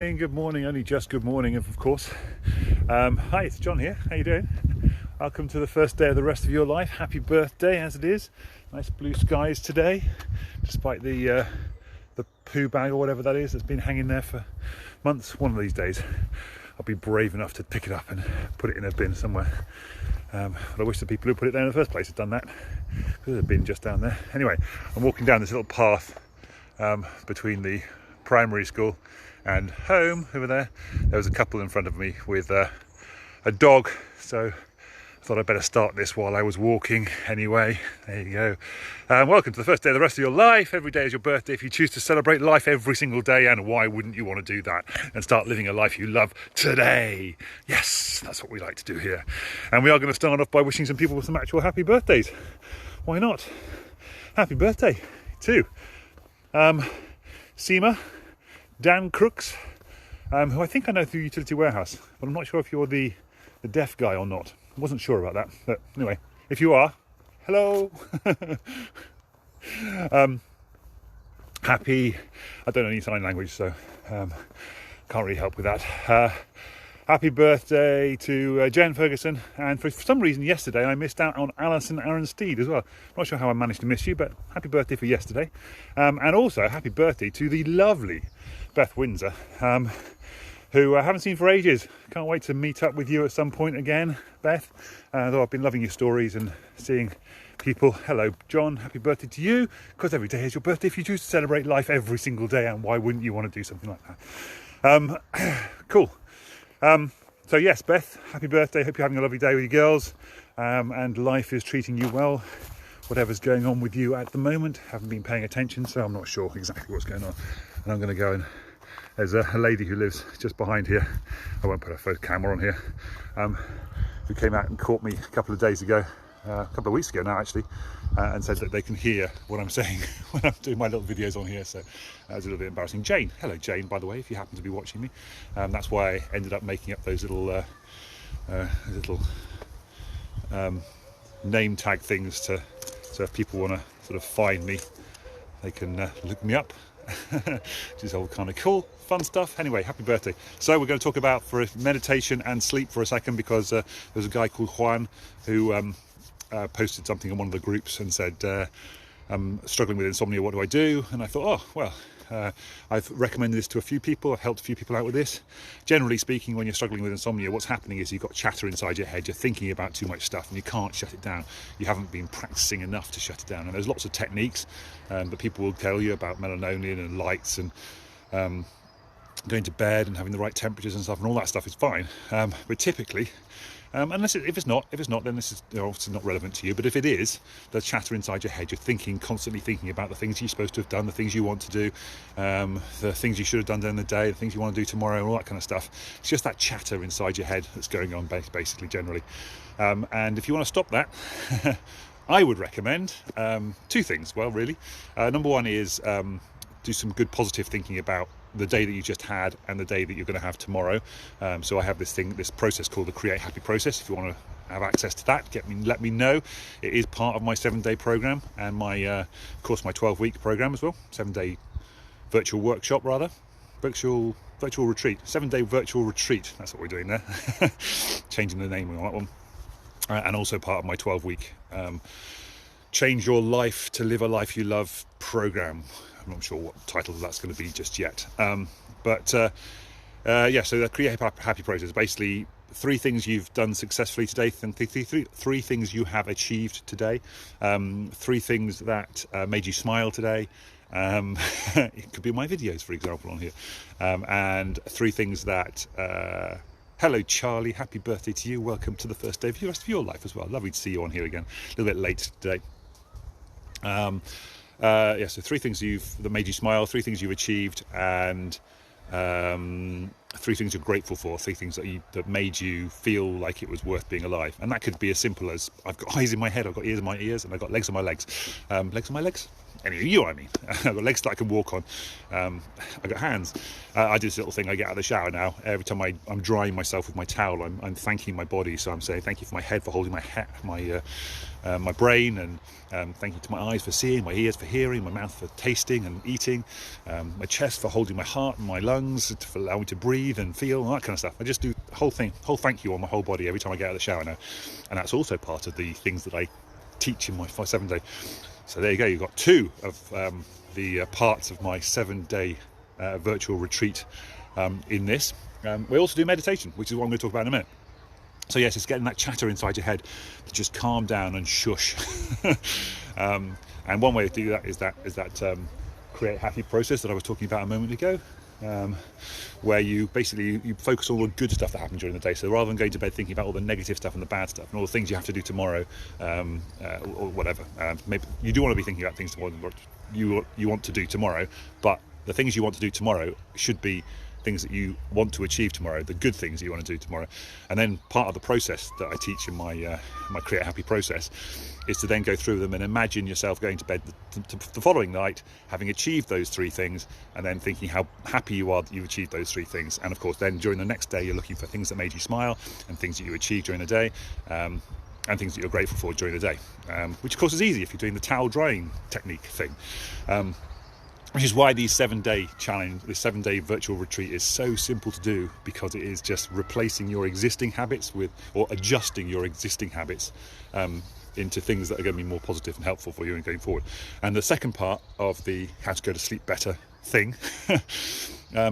Good morning, only just good morning, of course. Hi, it's John here. How you doing? Welcome to the first day of the rest of your life. Happy birthday, as it is. Nice blue skies today, despite the poo bag or whatever that is that's been hanging there for months. One of these days, I'll be brave enough to pick it up and put it in a bin somewhere. But I wish the people who put it there in the first place had done that. There's a bin just down there. Anyway, I'm walking down this little path between the primary school and home over there. There was a couple in front of me with a dog, so I thought I'd better start this while I was walking anyway. There you go. Welcome to the first day of the rest of your life. Every day is your birthday if you choose to celebrate life every single day, and why wouldn't you want to do that and start living a life you love today? Yes, that's what we like to do here. And we are going to start off by wishing some people some actual happy birthdays. Why not? Happy birthday to Sima, Dan Crooks, who I think I know through Utility Warehouse, but I'm not sure if you're the deaf guy or not. I wasn't sure about that, but anyway, if you are, hello. Happy, I don't know any sign language, so can't really help with that. Happy birthday to Jen Ferguson, and for some reason yesterday I missed out on Alison Aaron Steed as well. Not sure how I managed to miss you, but happy birthday for yesterday. And also happy birthday to the lovely Beth Windsor, who I haven't seen for ages. Can't wait to meet up with you at some point again, Beth. Though I've been loving your stories and seeing people. Hello, John. Happy birthday to you, because every day is your birthday if you choose to celebrate life every single day, and why wouldn't you want to do something like that? Cool. So yes, Beth, happy birthday. Hope you're having a lovely day with your girls, and life is treating you well. Whatever's going on with you at the moment, haven't been paying attention, so I'm not sure exactly what's going on. And I'm going to go and there's a lady who lives just behind here. I won't put a photo camera on here. Who came out and caught me a couple of days ago, a couple of weeks ago now actually, and said that they can hear what I'm saying when I'm doing my little videos on here. So that was a little bit embarrassing. Jane, hello Jane, by the way, if you happen to be watching me. That's why I ended up making up those little name tag things so if people want to sort of find me, they can look me up. Which is all kind of cool, fun stuff. Anyway, happy birthday. So we're going to talk about for meditation and sleep for a second, because there's a guy called Juan who posted something in one of the groups and said, I'm struggling with insomnia, what do I do? And I thought, oh, well, I've recommended this to a few people. I've helped a few people out with this. Generally speaking, when you're struggling with insomnia, what's happening is you've got chatter inside your head. You're thinking about too much stuff and you can't shut it down. You haven't been practicing enough to shut it down. And there's lots of techniques, but people will tell you about melatonin and lights and going to bed and having the right temperatures and stuff, and all that stuff is fine. But typically, unless if it's not, then this is obviously not relevant to you. But if it is, the chatter inside your head, you're constantly thinking about the things you're supposed to have done, the things you want to do, the things you should have done during the day, the things you want to do tomorrow, and all that kind of stuff. It's just that chatter inside your head that's going on, basically, generally. And if you want to stop that, I would recommend two things. Well, really, number one is do some good positive thinking about the day that you just had and the day that you're going to have tomorrow. So I have this process called the Create Happy process. If you want to have access to that, let me know. It is part of my 7-day program and my of course my 12-week program as well. 7-day virtual workshop, rather virtual retreat, 7-day virtual retreat. That's what we're doing there. Changing the name on that one. And also part of my 12-week Change Your Life to Live a Life You Love program. I'm not sure what title that's going to be just yet. So the Create Happy process is basically 3 things you've done successfully today, three things you have achieved today, 3 things that made you smile today. It could be my videos, for example, on here. And 3 things that... hello, Charlie. Happy birthday to you. Welcome to the first day of the rest of your life as well. Lovely to see you on here again. A little bit late today. So 3 things that made you smile, 3 things you've achieved, and 3 things you're grateful for, 3 things that made you feel like it was worth being alive. And that could be as simple as I've got eyes in my head, I've got ears in my ears, and I've got legs on my legs. Legs on my legs? Anyway, you know what I mean. I've got legs that I can walk on. I've got hands. I do this little thing. I get out of the shower now. Every time I'm drying myself with my towel, I'm thanking my body. So I'm saying thank you for my head for holding my brain, and thank you to my eyes for seeing, my ears for hearing, my mouth for tasting and eating, my chest for holding my heart and my lungs to allow me to breathe and feel, all that kind of stuff. I just do the whole thank you on my whole body every time I get out of the shower now. And that's also part of the things that I teach in my 7-day. So there you go, you've got 2 of the parts of my 7-day virtual retreat in this. We also do meditation, which is what I'm going to talk about in a minute. So yes, it's getting that chatter inside your head to just calm down and shush. And one way to do that is that create happy process that I was talking about a moment ago, where you basically focus on all the good stuff that happened during the day. So rather than going to bed thinking about all the negative stuff and the bad stuff and all the things you have to do tomorrow, or whatever, maybe you do want to be thinking about things tomorrow, what you want to do tomorrow, but the things you want to do tomorrow should be things that you want to achieve tomorrow, the good things you want to do tomorrow. And then part of the process that I teach in my Create Happy process is to then go through them and imagine yourself going to bed the following night, having achieved those 3 things, and then thinking how happy you are that you've achieved those 3 things. And of course, then during the next day, you're looking for things that made you smile and things that you achieved during the day, and things that you're grateful for during the day, which of course is easy if you're doing the towel drying technique thing. Which is why this 7-day virtual retreat is so simple to do, because it is just replacing your existing habits or adjusting your existing habits into things that are going to be more positive and helpful for you and going forward. And the second part of the how to go to sleep better thing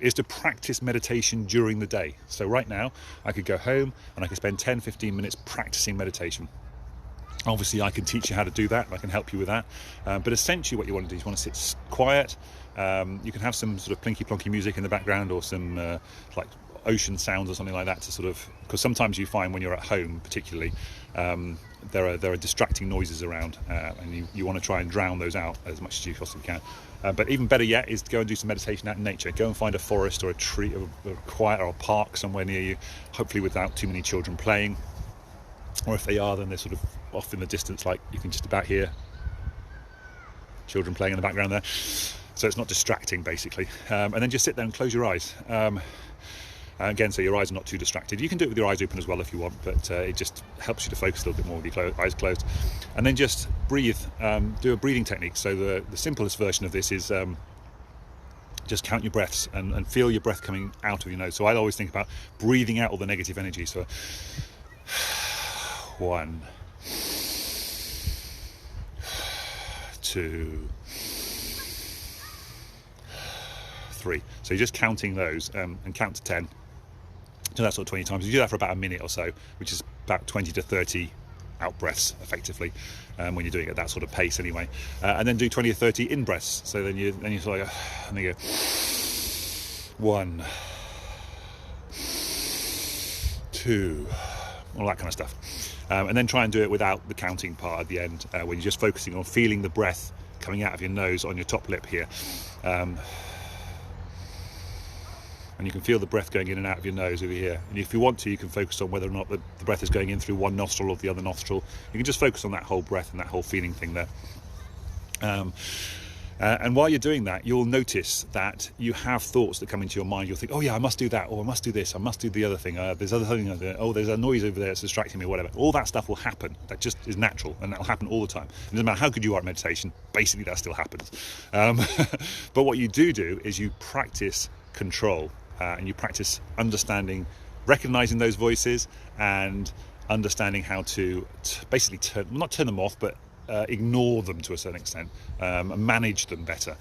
is to practice meditation during the day. So right now I could go home and I could spend 10-15 minutes practicing meditation. Obviously I can teach you how to do that, I can help you with that, but essentially what you want to do is you want to sit quiet. You can have some sort of plinky plonky music in the background, or some like ocean sounds or something like that, to sort of, because sometimes you find when you're at home particularly, there are distracting noises around, and you want to try and drown those out as much as you possibly can. But even better yet is to go and do some meditation out in nature. Go and find a forest or a tree or a quiet or a park somewhere near you, hopefully without too many children playing, or if they are, then they're sort of off in the distance, like you can just about hear children playing in the background there, so it's not distracting basically. And then just sit there and close your eyes, again, so your eyes are not too distracted. You can do it with your eyes open as well if you want, but it just helps you to focus a little bit more with your eyes closed. And then just breathe, do a breathing technique. So the simplest version of this is just count your breaths and feel your breath coming out of your nose. So I always think about breathing out all the negative energy. So 1, 2, 3. So you're just counting those, and count to 10. Do that sort of 20 times. You do that for about a minute or so, which is about 20 to 30 out breaths effectively, when you're doing it at that sort of pace anyway. And then do 20 or 30 in breaths. So then you're sort of like, and then you go 1, 2, all that kind of stuff. And then try and do it without the counting part at the end, when you're just focusing on feeling the breath coming out of your nose on your top lip here. And you can feel the breath going in and out of your nose over here. And if you want to, you can focus on whether or not the breath is going in through one nostril or the other nostril. You can just focus on that whole breath and that whole feeling thing there. And while you're doing that, you'll notice that you have thoughts that come into your mind. You'll think, oh yeah, I must do that, or I must do this, I must do the other thing, there's other thing, oh, there's a noise over there that's distracting me, whatever. All that stuff will happen. That just is natural, and that'll happen all the time. It doesn't matter how good you are at meditation, basically that still happens. But what you do is you practice control, and you practice understanding, recognizing those voices, and understanding how to basically not turn them off, but ignore them to a certain extent, and manage them better.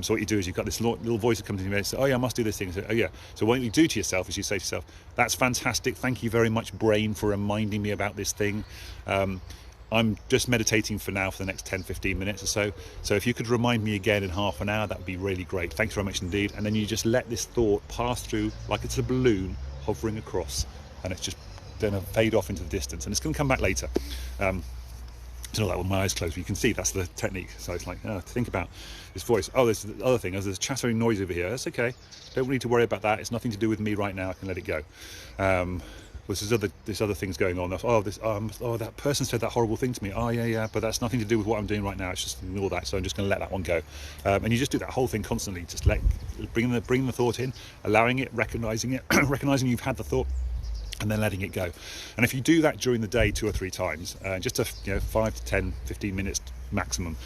So what you do is you've got this little voice that comes in your head and says, oh yeah, I must do this thing. So, oh yeah. So what you do to yourself is you say to yourself, that's fantastic, thank you very much, brain, for reminding me about this thing. I'm just meditating for now for the next 10-15 minutes or so. So if you could remind me again in half an hour, that would be really great. Thanks very much indeed. And then you just let this thought pass through like it's a balloon hovering across, and it's just going to fade off into the distance, and it's going to come back later. To know that with my eyes closed, but you can see that's the technique. So it's like, think about this voice. Oh, there's the other thing. There's this chattering noise over here. That's okay. Don't need to worry about that. It's nothing to do with me right now. I can let it go. there's other things going on. That person said that horrible thing to me. Oh yeah, but that's nothing to do with what I'm doing right now. It's just ignore that. So I'm just going to let that one go. And you just do that whole thing constantly. Just bring the thought in, allowing it, recognizing you've had the thought, and then letting it go. And if you do that during the day 2 or 3 times, just 5 to 10, 15 minutes maximum,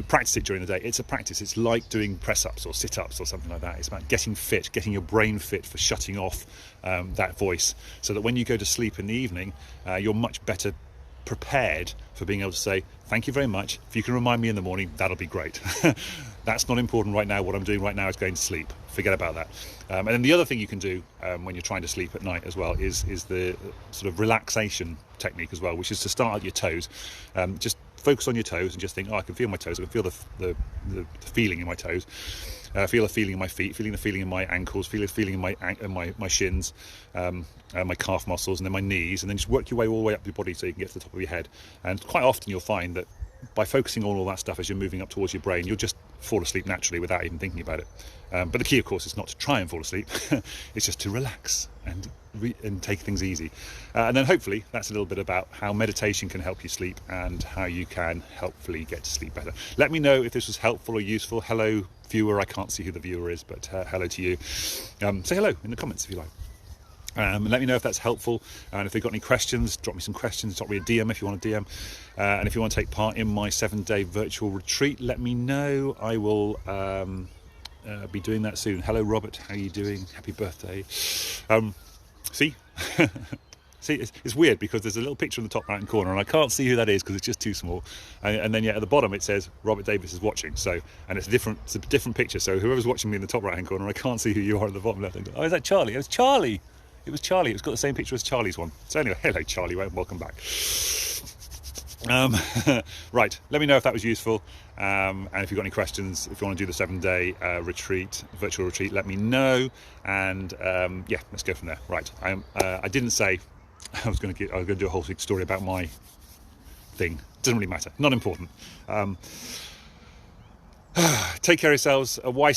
practice it during the day. It's a practice. It's like doing press-ups or sit-ups or something like that. It's about getting fit, getting your brain fit for shutting off that voice, so that when you go to sleep in the evening, you're much better prepared for being able to say, thank you very much. If you can remind me in the morning, that'll be great. That's not important right now. What I'm doing right now is going to sleep. Forget about that. And then the other thing you can do when you're trying to sleep at night as well is the sort of relaxation technique as well, which is to start at your toes. Just focus on your toes and just think, I can feel my toes. I can feel the feeling in my toes. Feel the feeling in my feet, feeling the feeling in my ankles, feel the feeling in my shins, my calf muscles, and then my knees, and then just work your way all the way up your body so you can get to the top of your head. And quite often you'll find that by focusing on all that stuff as you're moving up towards your brain, you'll just fall asleep naturally without even thinking about it. But the key, of course, is not to try and fall asleep. It's just to relax and take things easy. And then hopefully that's a little bit about how meditation can help you sleep and how you can helpfully get to sleep better. Let me know if this was helpful or useful. Hello, viewer. I can't see who the viewer is, but hello to you. Say hello in the comments if you like. Let me know if that's helpful, and if you've got any questions, drop me some questions, drop me a DM if you want a DM, and if you want to take part in my 7-day virtual retreat, let me know. I will be doing that soon. Hello Robert, how are you doing? Happy birthday. See it's weird because there's a little picture in the top right hand corner and I can't see who that is because it's just too small, and then at the bottom it says Robert Davis is watching, and it's a different picture, so whoever's watching me in the top right hand corner, I can't see who you are at the bottom left hand corner. Oh, is that Charlie? It was Charlie. It's got the same picture as Charlie's one. So anyway, hello Charlie, welcome back. Right, let me know if that was useful, and if you've got any questions, if you want to do the 7-day virtual retreat, let me know, and let's go from there. Right, I didn't say I was going to do a whole story about my thing. Doesn't really matter, not important. Take care of yourselves. Why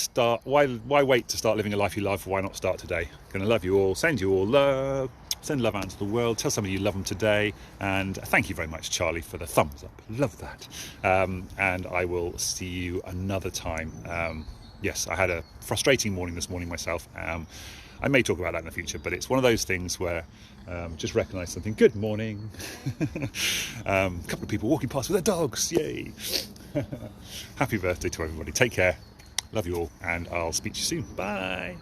wait to start living a life you love? Why not start today? Gonna love you all, send you all love, send love out into the world, tell somebody you love them today, and thank you very much Charlie for the thumbs up, love that. And I will see you another time. Yes, I had a frustrating morning this morning myself. I may talk about that in the future, but it's one of those things where just recognise something. Good morning. A couple of people walking past with their dogs, yay. Happy birthday to everybody. Take care, love you all, and I'll speak to you soon. Bye.